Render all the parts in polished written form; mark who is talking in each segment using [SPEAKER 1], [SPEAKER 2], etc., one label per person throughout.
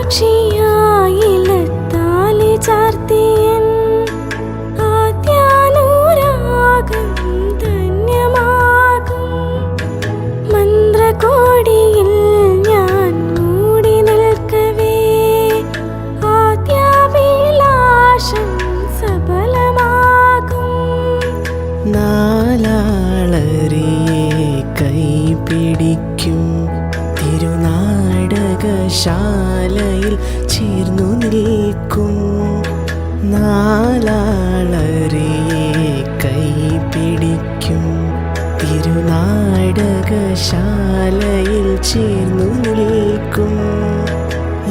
[SPEAKER 1] സാക്ഷിയായിലെത്താലി ചാർത്തിയൻ ആദ്യാനുരാഗം ധന്യമാകും. മന്ത്രകോടിയിൽ ഞാൻ മൂടി നിൽക്കവേ ആദ്യാഭിലാഷം സഫലമാകും.
[SPEAKER 2] നാലാളരിയെ കൈപിടിക്കും തിരുനാടകശാലയിൽ ചേർന്നു നിൽക്കും. നാലാളരിയെ കൈപിടിക്കും തിരുനാടകശാലയിൽ ചേർന്നു നിൽക്കും.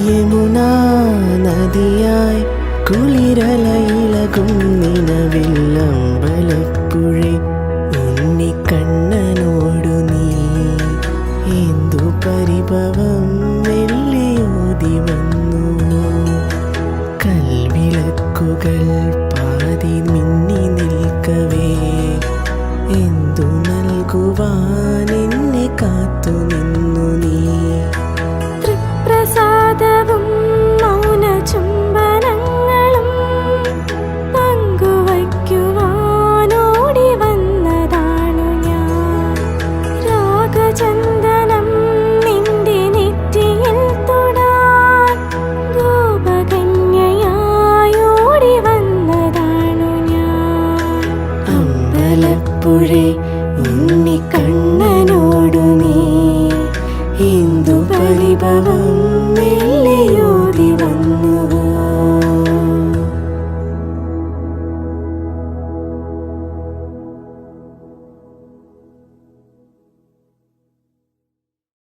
[SPEAKER 2] യമുനാ നദിയായി കുളിരലയിലകും നിലവില്ലമ്പലപ്പുഴെ ഉണ്ണിക്കണ്ണനോടു നീ എന്തു പരിഭവം വെള്ളിയോതി വന്നു. കൽവിളക്കുകൾ പാതി മിന്നി നിൽക്കവേ എന്തു നൽകുവാൻ എന്നെ കാത്തു നിന്നു നീ.
[SPEAKER 1] തൃപ്രസാദവും മൗന ചുംബനങ്ങളും പങ്കുവയ്ക്കുവാനോടി വന്നതാണു ഞാൻ. രാഗചന്ദനം നിന്റെ നെറ്റിയിൽ തൊടാൻ ഗോപകന്യയായോടി വന്നതാണു ഞാൻ.
[SPEAKER 2] അമ്പലപ്പുഴെ ഉണ്ണിക്ക